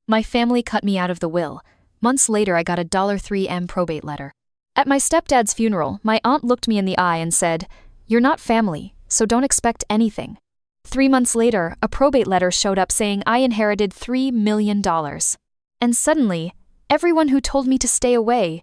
My family cut me out of the will. Months later, I got a $3M probate letter. At my stepdad's funeral, my aunt looked me in the eye and said, "You're not family, so don't expect anything." 3 months later, a probate letter showed up saying I inherited $3 million. And suddenly, everyone who told me to stay away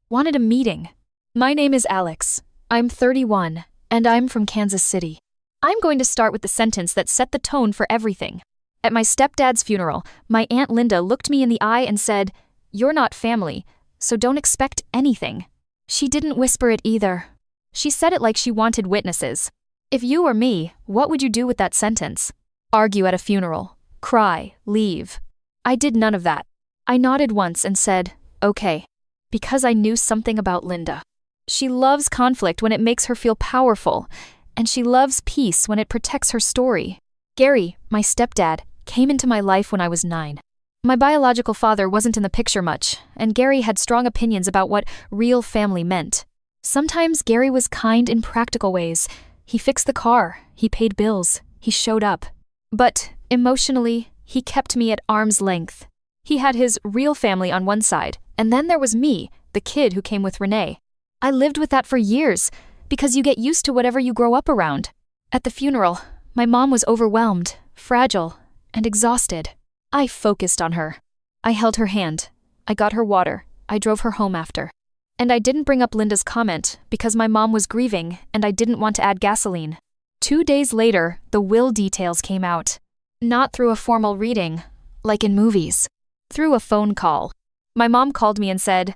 wanted a meeting. My name is Alex. I'm 31, and I'm from Kansas City. I'm going to start with the sentence that set the tone for everything. At my stepdad's funeral, my Aunt Linda looked me in the eye and said, "You're not family, so don't expect anything." She didn't whisper it either. She said it like she wanted witnesses. If you were me, what would you do with that sentence? Argue at a funeral? Cry? Leave? I did none of that. I nodded once and said, "Okay," because I knew something about Linda. She loves conflict when it makes her feel powerful, and she loves peace when it protects her story. Gary, my stepdad, came into my life when I was 9. My biological father wasn't in the picture much, and Gary had strong opinions about what real family meant. Sometimes Gary was kind in practical ways. He fixed the car, he paid bills, he showed up. But emotionally, he kept me at arm's length. He had his real family on one side, and then there was me, the kid who came with Renee. I lived with that for years, because you get used to whatever you grow up around. At the funeral, my mom was overwhelmed, fragile, and exhausted. I focused on her. I held her hand. I got her water. I drove her home after. And I didn't bring up Linda's comment because my mom was grieving and I didn't want to add gasoline. 2 days later, the will details came out. Not through a formal reading, like in movies. Through a phone call. My mom called me and said,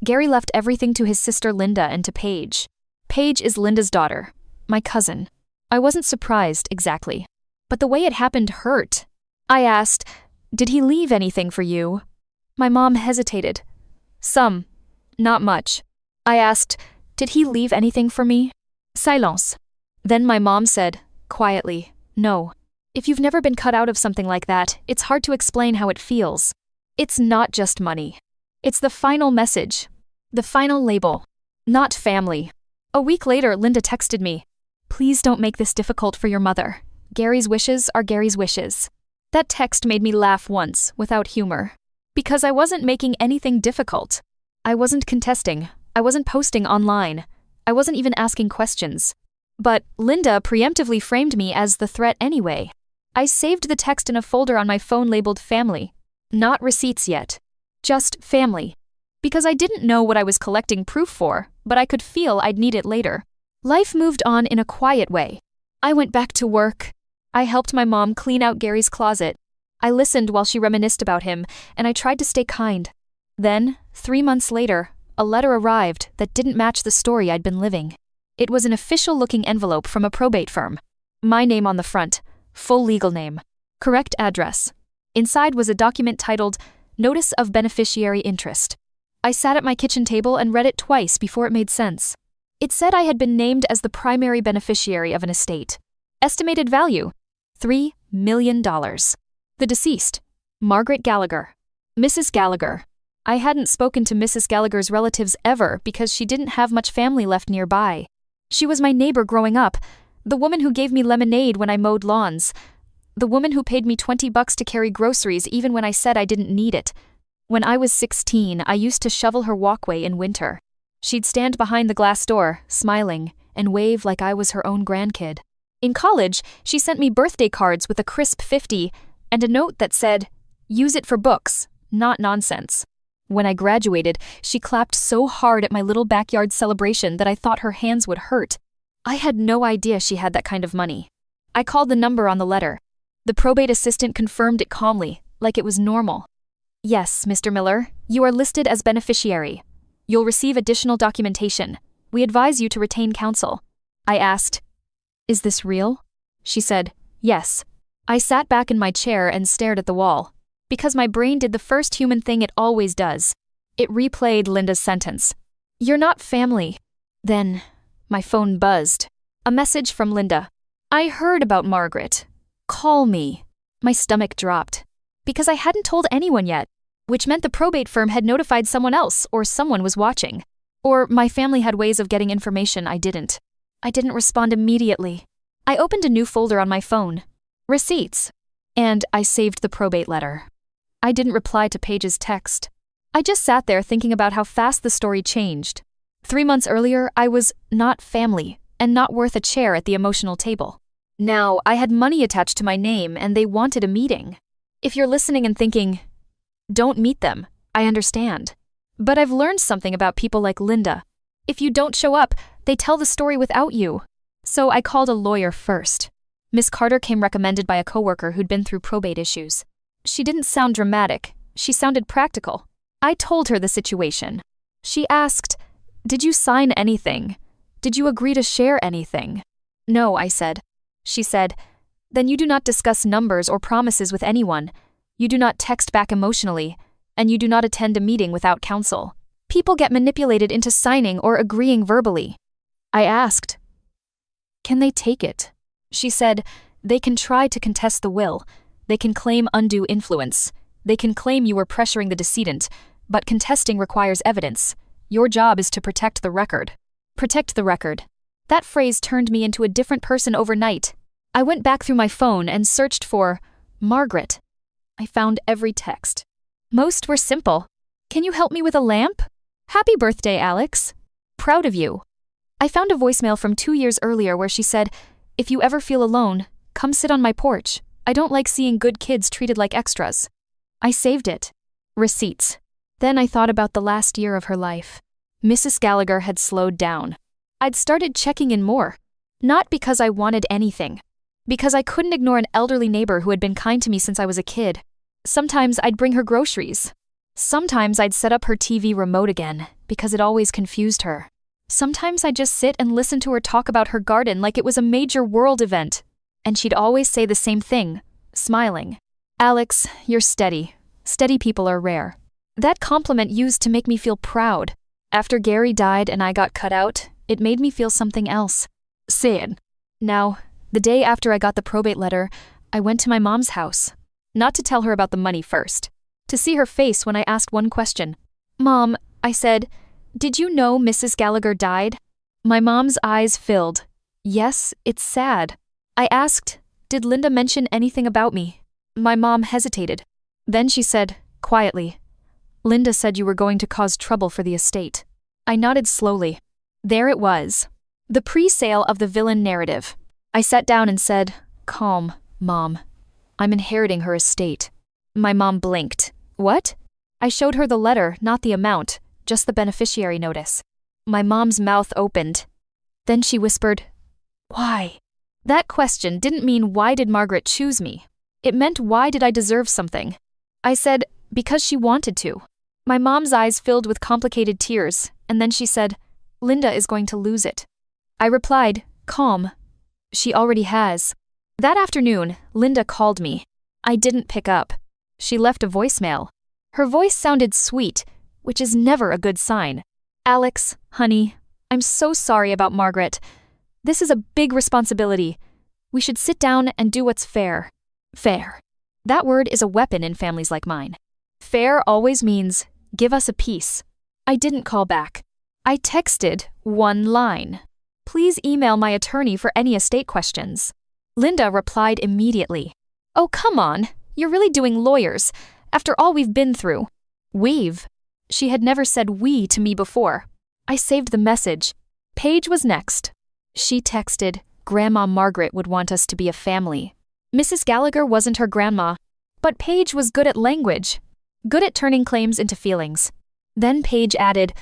"Gary left everything to his sister Linda and to Paige. Paige is Linda's daughter, my cousin." I wasn't surprised, exactly. But the way it happened hurt. I asked, "Did he leave anything for you?" My mom hesitated. "Some. Not much." I asked, "Did he leave anything for me?" Silence. Then my mom said, quietly, "No. If you've never been cut out of something like that, it's hard to explain how it feels. It's not just money. It's the final message. The final label. Not family." A week later, Linda texted me, "Please don't make this difficult for your mother. Gary's wishes are Gary's wishes." That text made me laugh once, without humor. Because I wasn't making anything difficult. I wasn't contesting. I wasn't posting online. I wasn't even asking questions. But Linda preemptively framed me as the threat anyway. I saved the text in a folder on my phone labeled family. Not receipts yet. Just family. Because I didn't know what I was collecting proof for, but I could feel I'd need it later. Life moved on in a quiet way. I went back to work. I helped my mom clean out Gary's closet. I listened while she reminisced about him, and I tried to stay kind. Then, 3 months later, a letter arrived that didn't match the story I'd been living. It was an official-looking envelope from a probate firm. My name on the front, full legal name, correct address. Inside was a document titled Notice of Beneficiary Interest. I sat at my kitchen table and read it twice before it made sense. It said I had been named as the primary beneficiary of an estate. Estimated value, $3 million. The deceased, Margaret Gallagher. Mrs. Gallagher. I hadn't spoken to Mrs. Gallagher's relatives ever because she didn't have much family left nearby. She was my neighbor growing up, the woman who gave me lemonade when I mowed lawns, the woman who paid me $20 to carry groceries even when I said I didn't need it. When I was 16, I used to shovel her walkway in winter. She'd stand behind the glass door, smiling, and wave like I was her own grandkid. In college, she sent me birthday cards with a crisp 50 and a note that said, "Use it for books, not nonsense." When I graduated, she clapped so hard at my little backyard celebration that I thought her hands would hurt. I had no idea she had that kind of money. I called the number on the letter. The probate assistant confirmed it calmly, like it was normal. "Yes, Mr. Miller, you are listed as beneficiary. You'll receive additional documentation. We advise you to retain counsel." I asked, "Is this real?" She said, "Yes." I sat back in my chair and stared at the wall. Because my brain did the first human thing it always does. It replayed Linda's sentence. "You're not family." Then, my phone buzzed. A message from Linda. "I heard about Margaret. Call me." My stomach dropped. Because I hadn't told anyone yet, which meant the probate firm had notified someone else or someone was watching. Or my family had ways of getting information I didn't. I didn't respond immediately. I opened a new folder on my phone. Receipts. And I saved the probate letter. I didn't reply to Paige's text. I just sat there thinking about how fast the story changed. 3 months earlier, I was not family and not worth a chair at the emotional table. Now, I had money attached to my name and they wanted a meeting. If you're listening and thinking, don't meet them, I understand. But I've learned something about people like Linda. If you don't show up, they tell the story without you. So I called a lawyer first. Miss Carter came recommended by a coworker who'd been through probate issues. She didn't sound dramatic. She sounded practical. I told her the situation. She asked, "Did you sign anything? Did you agree to share anything?" "No," I said. She said, "Then you do not discuss numbers or promises with anyone. You do not text back emotionally, and you do not attend a meeting without counsel. People get manipulated into signing or agreeing verbally." I asked, "Can they take it?" She said, "They can try to contest the will. They can claim undue influence. They can claim you were pressuring the decedent, but contesting requires evidence. Your job is to protect the record." Protect the record. That phrase turned me into a different person overnight. I went back through my phone and searched for Margaret. I found every text. Most were simple. "Can you help me with a lamp? Happy birthday, Alex. Proud of you." I found a voicemail from 2 years earlier where she said, "If you ever feel alone, come sit on my porch. I don't like seeing good kids treated like extras." I saved it. Receipts. Then I thought about the last year of her life. Mrs. Gallagher had slowed down. I'd started checking in more. Not because I wanted anything. Because I couldn't ignore an elderly neighbor who had been kind to me since I was a kid. Sometimes I'd bring her groceries. Sometimes I'd set up her TV remote again, because it always confused her. Sometimes I'd just sit and listen to her talk about her garden like it was a major world event. And she'd always say the same thing, smiling. "Alex, you're steady. Steady people are rare." That compliment used to make me feel proud. After Gary died and I got cut out, it made me feel something else. Sad. Now, the day after I got the probate letter, I went to my mom's house. Not to tell her about the money first. To see her face when I asked one question. "Mom," I said, "did you know Mrs. Gallagher died?" My mom's eyes filled. "Yes, it's sad." I asked, "Did Linda mention anything about me?" My mom hesitated. Then she said, quietly, "Linda said you were going to cause trouble for the estate." I nodded slowly. There it was. The pre-sale of the villain narrative. I sat down and said, "Calm, Mom. I'm inheriting her estate." My mom blinked. "What?" I showed her the letter, not the amount, just the beneficiary notice. My mom's mouth opened. Then she whispered, "Why?" That question didn't mean why did Margaret choose me. It meant why did I deserve something. I said, because she wanted to. My mom's eyes filled with complicated tears, and then she said, "Linda is going to lose it." I replied, calm, "She already has." That afternoon, Linda called me. I didn't pick up. She left a voicemail. Her voice sounded sweet, which is never a good sign. "Alex, honey, I'm so sorry about Margaret. This is a big responsibility. We should sit down and do what's fair." Fair. That word is a weapon in families like mine. Fair always means, give us a piece. I didn't call back. I texted one line. "Please email my attorney for any estate questions." Linda replied immediately. "Oh, come on. You're really doing lawyers, after all we've been through." We've. She had never said we to me before. I saved the message. Paige was next. She texted, "Grandma Margaret would want us to be a family." Mrs. Gallagher wasn't her grandma, but Paige was good at language, good at turning claims into feelings. Then Paige added,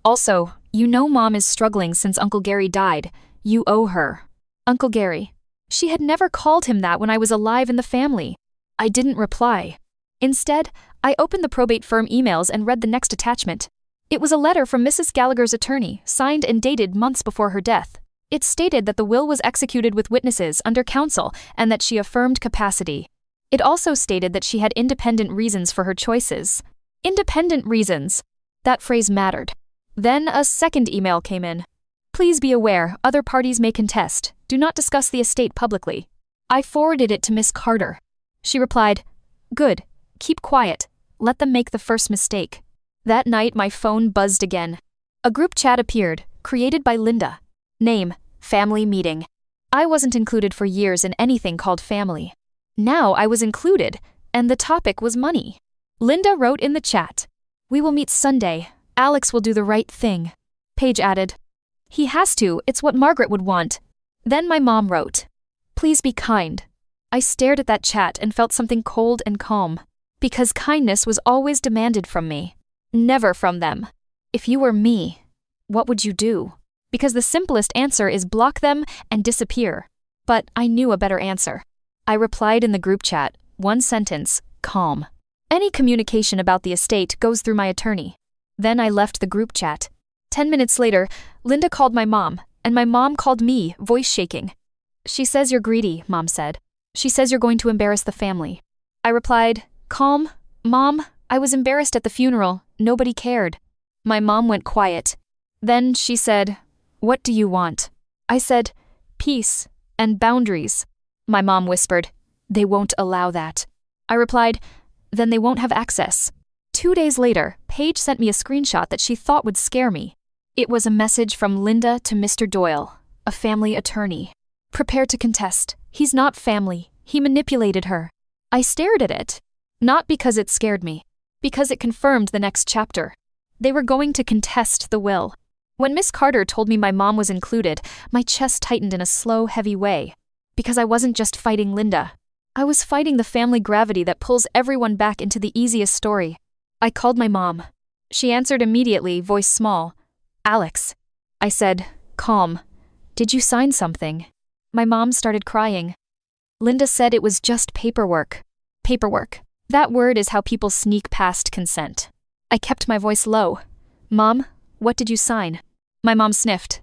"Also, you know Mom is struggling since Uncle Gary died. You owe her." Uncle Gary. She had never called him that when I was alive in the family. I didn't reply. Instead, I opened the probate firm emails and read the next attachment. It was a letter from Mrs. Gallagher's attorney, signed and dated months before her death. It stated that the will was executed with witnesses under counsel and that she affirmed capacity. It also stated that she had independent reasons for her choices. Independent reasons. That phrase mattered. Then a second email came in. "Please be aware, other parties may contest. Do not discuss the estate publicly." I forwarded it to Miss Carter. She replied, "Good. Keep quiet. Let them make the first mistake." That night my phone buzzed again. A group chat appeared, created by Linda. Name, family meeting. I wasn't included for years in anything called family. Now I was included, and the topic was money. Linda wrote in the chat, "We will meet Sunday. Alex will do the right thing." Paige added, "He has to, it's what Margaret would want." Then my mom wrote, "Please be kind." I stared at that chat and felt something cold and calm. Because kindness was always demanded from me, never from them. If you were me, what would you do? Because the simplest answer is block them and disappear. But I knew a better answer. I replied in the group chat, one sentence, calm. Any communication about the estate goes through my attorney. Then I left the group chat. 10 minutes later, Linda called my mom, and my mom called me, voice shaking. "She says you're greedy," Mom said. "She says you're going to embarrass the family." I replied, "Calm, Mom, I was embarrassed at the funeral. Nobody cared." My mom went quiet. Then she said, "What do you want?" I said, "Peace and boundaries." My mom whispered, "They won't allow that." I replied, "Then they won't have access." 2 days later, Paige sent me a screenshot that she thought would scare me. It was a message from Linda to Mr. Doyle, a family attorney. "Prepare to contest. He's not family. He manipulated her." I stared at it. Not because it scared me, because it confirmed the next chapter. They were going to contest the will. When Miss Carter told me my mom was included, my chest tightened in a slow, heavy way. Because I wasn't just fighting Linda. I was fighting the family gravity that pulls everyone back into the easiest story. I called my mom. She answered immediately, voice small. "Alex." I said, calm. "Did you sign something?" My mom started crying. Linda said it was just paperwork. Paperwork. That word is how people sneak past consent. I kept my voice low. "Mom, what did you sign?" My mom sniffed.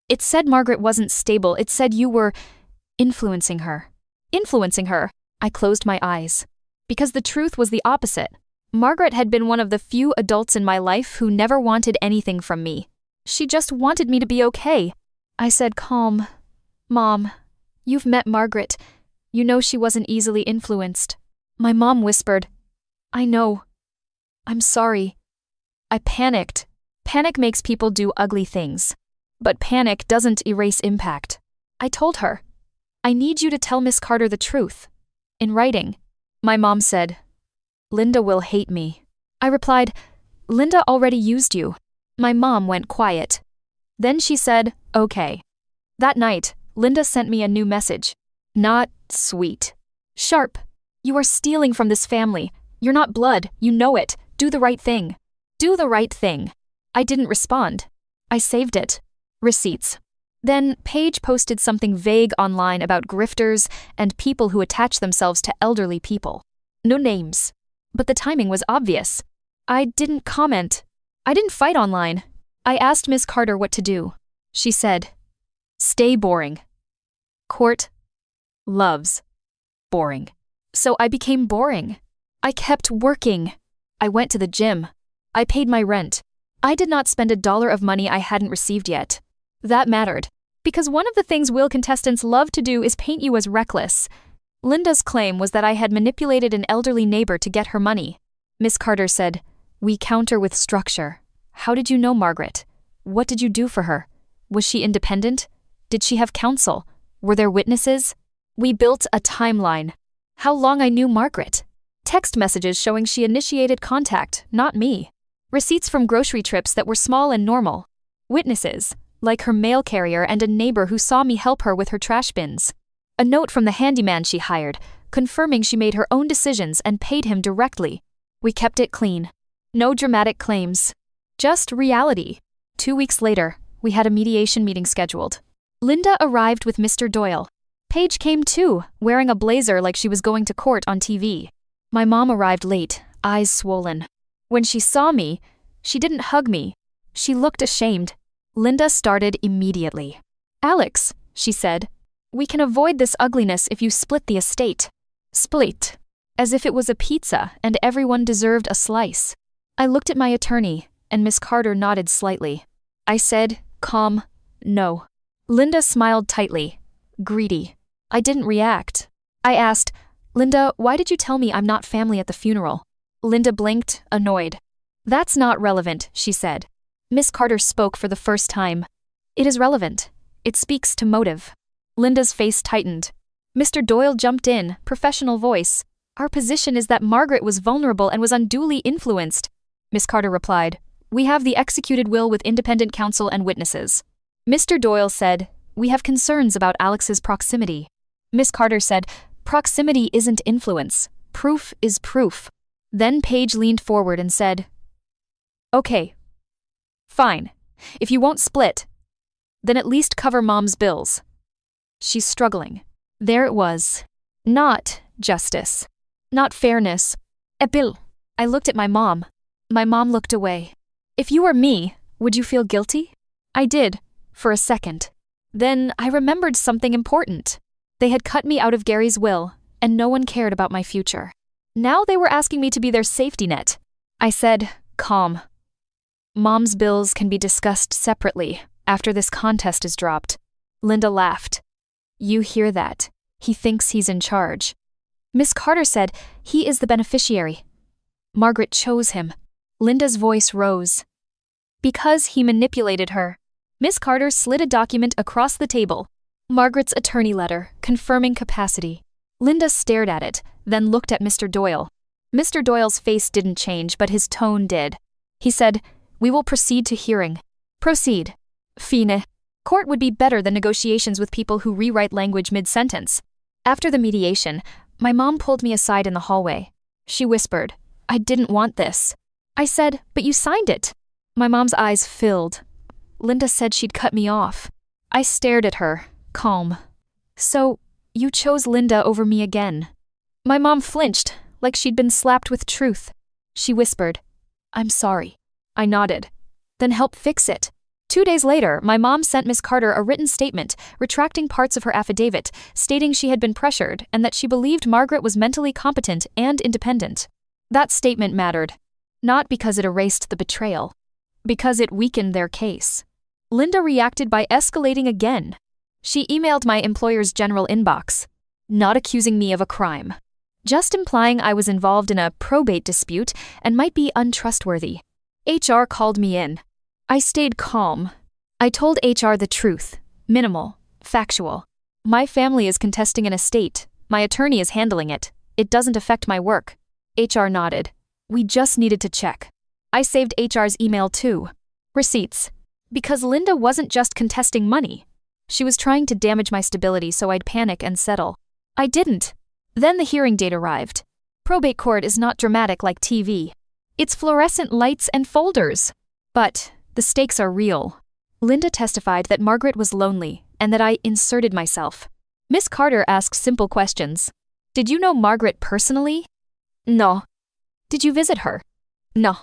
"It said Margaret wasn't stable. It said you were influencing her." Influencing her? I closed my eyes. Because the truth was the opposite. Margaret had been one of the few adults in my life who never wanted anything from me. She just wanted me to be okay. I said calm, "Mom, you've met Margaret. You know she wasn't easily influenced." My mom whispered, "I know. I'm sorry." I panicked. Panic makes people do ugly things. But panic doesn't erase impact. I told her, "I need you to tell Miss Carter the truth. In writing." My mom said, "Linda will hate me." I replied, "Linda already used you." My mom went quiet. Then she said, "Okay." That night, Linda sent me a new message. Not sweet. Sharp. "You are stealing from this family. You're not blood. You know it. Do the right thing." Do the right thing. I didn't respond. I saved it. Receipts. Then Paige posted something vague online about grifters and people who attach themselves to elderly people. No names. But the timing was obvious. I didn't comment. I didn't fight online. I asked Miss Carter what to do. She said, "Stay boring." Court loves boring. So I became boring. I kept working. I went to the gym. I paid my rent. I did not spend $1 of money I hadn't received yet. That mattered. Because one of the things will contestants love to do is paint you as reckless. Linda's claim was that I had manipulated an elderly neighbor to get her money. Miss Carter said, "We counter with structure. How did you know Margaret? What did you do for her? Was she independent? Did she have counsel? Were there witnesses?" We built a timeline. How long I knew Margaret. Text messages showing she initiated contact, not me. Receipts from grocery trips that were small and normal. Witnesses, like her mail carrier and a neighbor who saw me help her with her trash bins. A note from the handyman she hired, confirming she made her own decisions and paid him directly. We kept it clean. No dramatic claims. Just reality. 2 weeks later, we had a mediation meeting scheduled. Linda arrived with Mr. Doyle. Paige came too, wearing a blazer like she was going to court on TV. My mom arrived late, eyes swollen. When she saw me, she didn't hug me. She looked ashamed. Linda started immediately. "Alex," she said, "we can avoid this ugliness if you split the estate." Split. As if it was a pizza and everyone deserved a slice. I looked at my attorney, and Miss Carter nodded slightly. I said, calm, "No." Linda smiled tightly. Greedy. I didn't react. I asked, "Linda, why did you tell me I'm not family at the funeral?" Linda blinked, annoyed. "That's not relevant," she said. Miss Carter spoke for the first time. "It is relevant. It speaks to motive." Linda's face tightened. Mr. Doyle jumped in, professional voice. Our position is that Margaret was vulnerable and was unduly influenced. Miss Carter replied, we have the executed will with independent counsel and witnesses. Mr. Doyle said, we have concerns about Alex's proximity. Miss Carter said, proximity isn't influence. Proof is proof. Then Paige leaned forward and said, okay. Fine. If you won't split, then at least cover Mom's bills. She's struggling. There it was. Not justice. Not fairness. A bill. I looked at my mom. My mom looked away. If you were me, would you feel guilty? I did, for a second. Then I remembered something important. They had cut me out of Gary's will, and no one cared about my future. Now they were asking me to be their safety net. I said, calm. Mom's bills can be discussed separately after this contest is dropped. Linda laughed. You hear that? He thinks he's in charge. Miss Carter said, he is the beneficiary. Margaret chose him. Linda's voice rose. Because he manipulated her. Miss Carter slid a document across the table. Margaret's attorney letter, confirming capacity. Linda stared at it, then looked at Mr. Doyle. Mr. Doyle's face didn't change, but his tone did. He said, we will proceed to hearing. Proceed. Fine. Court would be better than negotiations with people who rewrite language mid-sentence. After the mediation, my mom pulled me aside in the hallway. She whispered, I didn't want this. I said, but you signed it. My mom's eyes filled. Linda said she'd cut me off. I stared at her, calm. So, you chose Linda over me again. My mom flinched, like she'd been slapped with truth. She whispered, I'm sorry. I nodded. Then help fix it. 2 days later, my mom sent Miss Carter a written statement retracting parts of her affidavit, stating she had been pressured and that she believed Margaret was mentally competent and independent. That statement mattered. Not because it erased the betrayal. Because it weakened their case. Linda reacted by escalating again. She emailed my employer's general inbox, not accusing me of a crime. Just implying I was involved in a probate dispute and might be untrustworthy. HR called me in. I stayed calm. I told HR the truth. Minimal. Factual. My family is contesting an estate. My attorney is handling it. It doesn't affect my work. HR nodded. We just needed to check. I saved HR's email too. Receipts. Because Linda wasn't just contesting money. She was trying to damage my stability so I'd panic and settle. I didn't. Then the hearing date arrived. Probate court is not dramatic like TV. It's fluorescent lights and folders. But the stakes are real. Linda testified that Margaret was lonely and that I inserted myself. Miss Carter asked simple questions. Did you know Margaret personally? No. Did you visit her? No.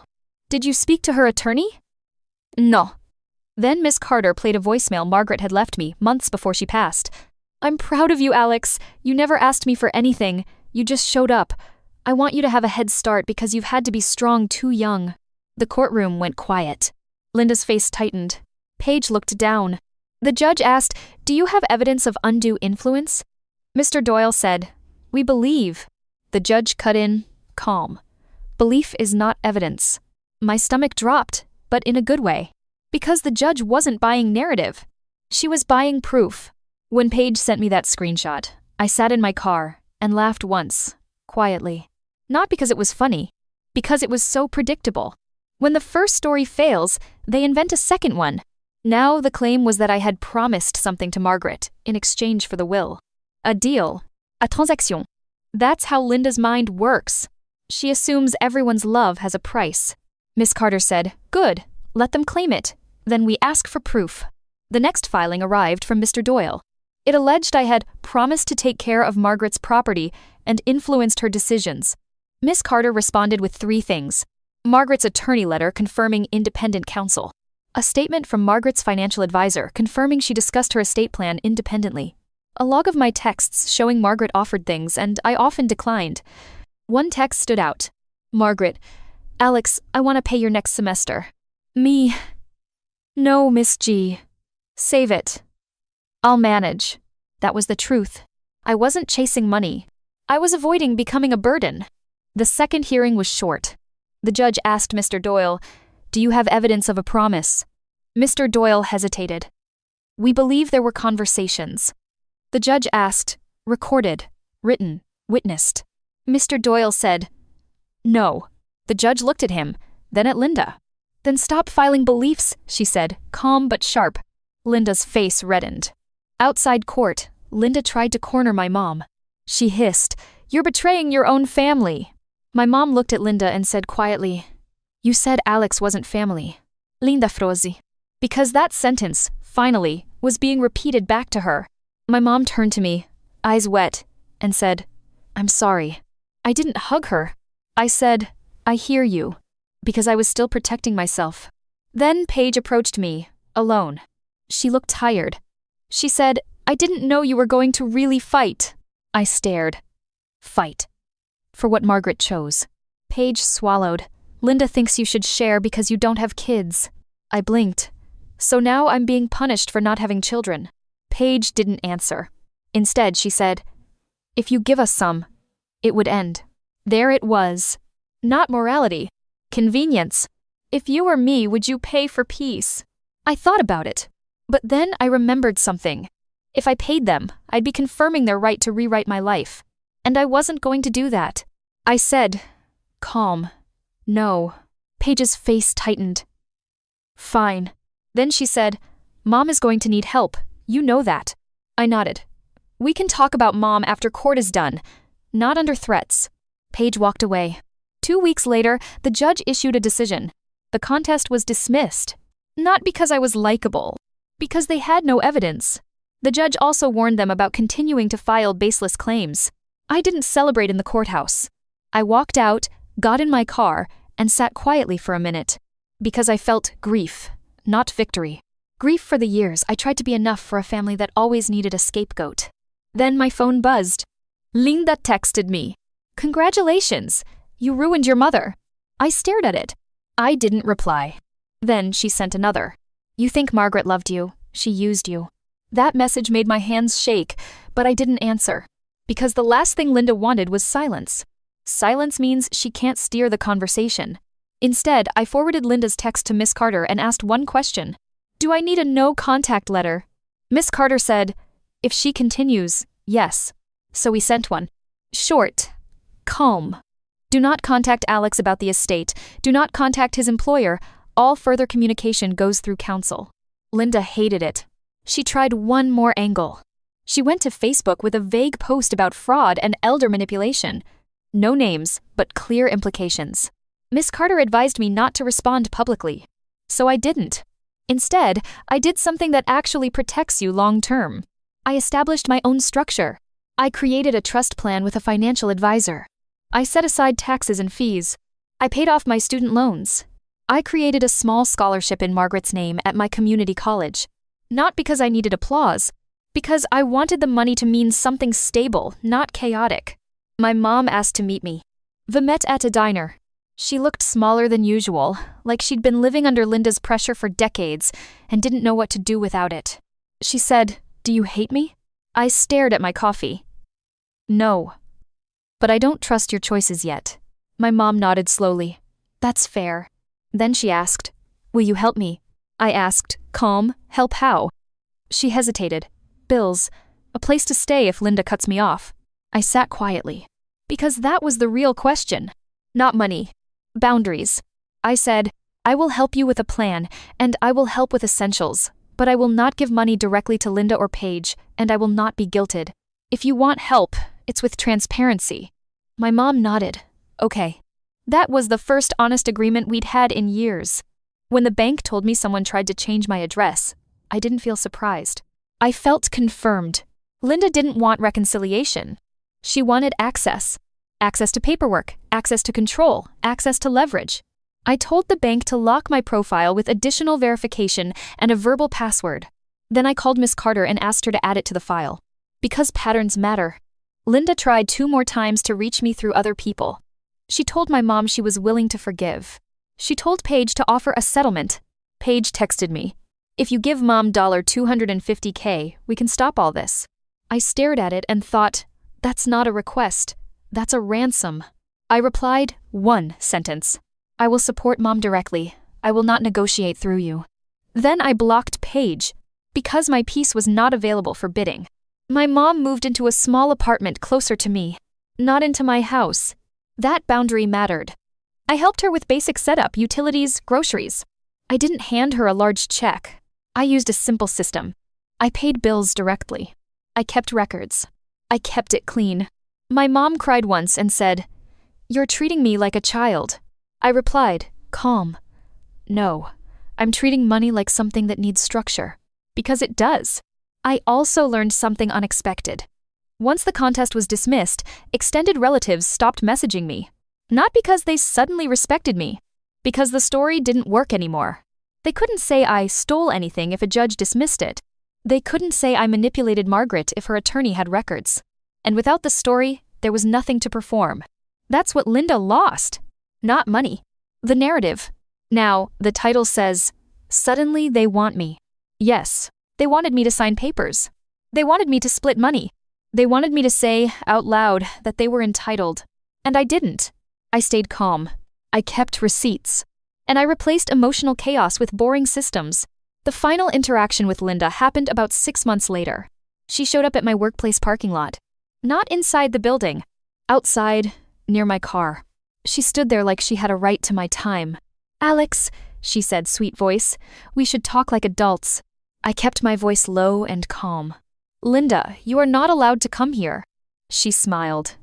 Did you speak to her attorney? No. Then Miss Carter played a voicemail Margaret had left me months before she passed. I'm proud of you, Alex. You never asked me for anything. You just showed up. I want you to have a head start because you've had to be strong too young. The courtroom went quiet. Linda's face tightened. Paige looked down. The judge asked, do you have evidence of undue influence? Mr. Doyle said, we believe. The judge cut in, calm. Belief is not evidence. My stomach dropped, but in a good way. Because the judge wasn't buying narrative. She was buying proof. When Paige sent me that screenshot, I sat in my car and laughed once, quietly. Not because it was funny, because it was so predictable. When the first story fails, they invent a second one. Now the claim was that I had promised something to Margaret in exchange for the will. A deal. A transaction. That's how Linda's mind works. She assumes everyone's love has a price. Miss Carter said, good, let them claim it. Then we ask for proof. The next filing arrived from Mr. Doyle. It alleged I had promised to take care of Margaret's property and influenced her decisions. Miss Carter responded with 3 things. Margaret's attorney letter confirming independent counsel. A statement from Margaret's financial advisor confirming she discussed her estate plan independently. A log of my texts showing Margaret offered things and I often declined. One text stood out. Margaret, Alex, I want to pay your next semester. Me. No, Miss G. Save it. I'll manage. That was the truth. I wasn't chasing money. I was avoiding becoming a burden. The second hearing was short. The judge asked Mr. Doyle, do you have evidence of a promise? Mr. Doyle hesitated. We believe there were conversations. The judge asked, recorded, written, witnessed. Mr. Doyle said, "No." The judge looked at him, then at Linda. "Then stop filing beliefs," she said, calm but sharp. Linda's face reddened. Outside court, Linda tried to corner my mom. She hissed, "You're betraying your own family." My mom looked at Linda and said quietly, "You said Alex wasn't family." Linda froze. Because that sentence, finally, was being repeated back to her. My mom turned to me, eyes wet, and said, "I'm sorry." I didn't hug her. I said, "I hear you," because I was still protecting myself. Then Paige approached me, alone. She looked tired. She said, "I didn't know you were going to really fight." I stared. Fight. For what Margaret chose. Paige swallowed. "Linda thinks you should share because you don't have kids." I blinked. "So now I'm being punished for not having children." Paige didn't answer. Instead, she said, "If you give us some, it would end." There it was. Not morality. Convenience. If you were me, would you pay for peace? I thought about it. But then I remembered something. If I paid them, I'd be confirming their right to rewrite my life. And I wasn't going to do that. I said, calm, "No." Paige's face tightened. "Fine." Then she said, "Mom is going to need help. You know that." I nodded. "We can talk about Mom after court is done. Not under threats." Paige walked away. 2 weeks later, the judge issued a decision. The contest was dismissed. Not because I was likable. Because they had no evidence. The judge also warned them about continuing to file baseless claims. I didn't celebrate in the courthouse. I walked out, got in my car, and sat quietly for a minute. Because I felt grief, not victory. Grief for the years I tried to be enough for a family that always needed a scapegoat. Then my phone buzzed. Linda texted me. "Congratulations, you ruined your mother." I stared at it. I didn't reply. Then she sent another. "You think Margaret loved you. She used you." That message made my hands shake, but I didn't answer. Because the last thing Linda wanted was silence. Silence means she can't steer the conversation. Instead, I forwarded Linda's text to Miss Carter and asked one question. "Do I need a no-contact letter?" Miss Carter said, "If she continues, yes." So we sent one. Short. Calm. "Do not contact Alex about the estate. Do not contact his employer. All further communication goes through counsel." Linda hated it. She tried one more angle. She went to Facebook with a vague post about fraud and elder manipulation. No names, but clear implications. Miss Carter advised me not to respond publicly. So I didn't. Instead, I did something that actually protects you long-term. I established my own structure. I created a trust plan with a financial advisor. I set aside taxes and fees. I paid off my student loans. I created a small scholarship in Margaret's name at my community college. Not because I needed applause, because I wanted the money to mean something stable, not chaotic. My mom asked to meet me. We met at a diner. She looked smaller than usual, like she'd been living under Linda's pressure for decades and didn't know what to do without it. She said, "Do you hate me?" I stared at my coffee. "No. But I don't trust your choices yet." My mom nodded slowly. "That's fair." Then she asked, "Will you help me?" I asked, calm, "Help how?" She hesitated. "Bills. A place to stay if Linda cuts me off." I sat quietly. Because that was the real question. Not money. Boundaries. I said, "I will help you with a plan, and I will help with essentials, but I will not give money directly to Linda or Paige, and I will not be guilted. If you want help, it's with transparency." My mom nodded. Okay. That was the first honest agreement we'd had in years. When the bank told me someone tried to change my address, I didn't feel surprised. I felt confirmed. Linda didn't want reconciliation. She wanted access. Access to paperwork, access to control, access to leverage. I told the bank to lock my profile with additional verification and a verbal password. Then I called Miss Carter and asked her to add it to the file. Because patterns matter. Linda tried 2 more times to reach me through other people. She told my mom she was willing to forgive. She told Paige to offer a settlement. Paige texted me, "If you give Mom $250K, we can stop all this." I stared at it and thought, that's not a request. That's a ransom. I replied, 1 sentence. "I will support Mom directly. I will not negotiate through you." Then I blocked Paige, because my piece was not available for bidding. My mom moved into a small apartment closer to me. Not into my house. That boundary mattered. I helped her with basic setup, utilities, groceries. I didn't hand her a large check. I used a simple system. I paid bills directly. I kept records. I kept it clean. My mom cried once and said, "You're treating me like a child." I replied, calm, "No, I'm treating money like something that needs structure." Because it does. I also learned something unexpected. Once the contest was dismissed, extended relatives stopped messaging me. Not because they suddenly respected me, because the story didn't work anymore. They couldn't say I stole anything if a judge dismissed it. They couldn't say I manipulated Margaret if her attorney had records. And without the story, there was nothing to perform. That's what Linda lost. Not money. The narrative. Now, the title says, "Suddenly they want me." Yes, they wanted me to sign papers. They wanted me to split money. They wanted me to say, out loud, that they were entitled. And I didn't. I stayed calm. I kept receipts. And I replaced emotional chaos with boring systems. The final interaction with Linda happened about 6 months later. She showed up at my workplace parking lot. Not inside the building. Outside, near my car. She stood there like she had a right to my time. "Alex," she said, sweet voice, "we should talk like adults." I kept my voice low and calm. "Linda, you are not allowed to come here." She smiled.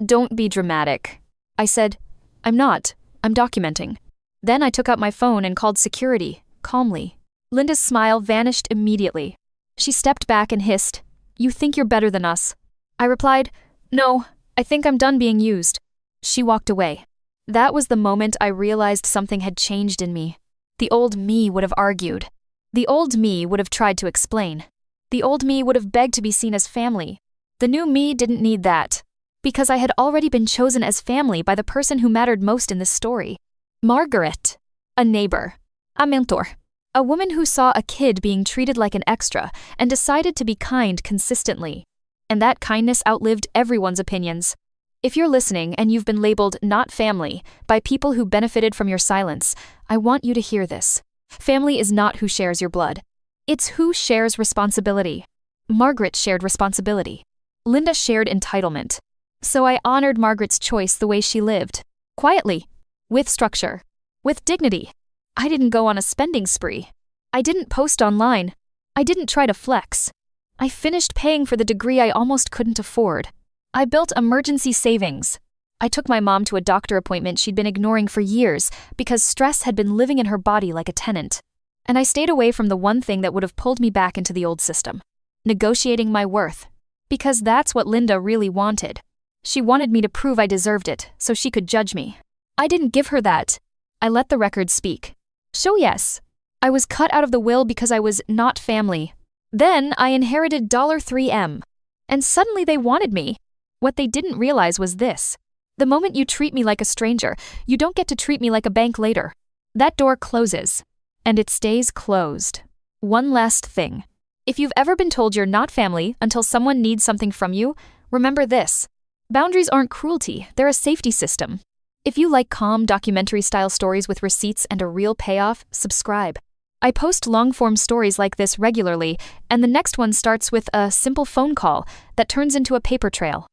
"Don't be dramatic." I said, "I'm not. I'm documenting." Then I took out my phone and called security, calmly. Linda's smile vanished immediately. She stepped back and hissed, "You think you're better than us." I replied, "No, I think I'm done being used." She walked away. That was the moment I realized something had changed in me. The old me would have argued. The old me would have tried to explain. The old me would have begged to be seen as family. The new me didn't need that, because I had already been chosen as family by the person who mattered most in this story. Margaret. A neighbor. A mentor. A woman who saw a kid being treated like an extra and decided to be kind consistently. And that kindness outlived everyone's opinions. If you're listening and you've been labeled not family by people who benefited from your silence, I want you to hear this. Family is not who shares your blood. It's who shares responsibility. Margaret shared responsibility. Linda shared entitlement. So I honored Margaret's choice the way she lived. Quietly. With structure. With dignity. I didn't go on a spending spree. I didn't post online. I didn't try to flex. I finished paying for the degree I almost couldn't afford. I built emergency savings. I took my mom to a doctor appointment she'd been ignoring for years because stress had been living in her body like a tenant. And I stayed away from the one thing that would have pulled me back into the old system. Negotiating my worth. Because that's what Linda really wanted. She wanted me to prove I deserved it so she could judge me. I didn't give her that. I let the record speak. So yes, I was cut out of the will because I was not family. Then I inherited $3M. And suddenly they wanted me. What they didn't realize was this. The moment you treat me like a stranger, you don't get to treat me like a bank later. That door closes. And it stays closed. One last thing. If you've ever been told you're not family until someone needs something from you, remember this. Boundaries aren't cruelty, they're a safety system. If you like calm documentary-style stories with receipts and a real payoff, subscribe. I post long-form stories like this regularly, and the next one starts with a simple phone call that turns into a paper trail.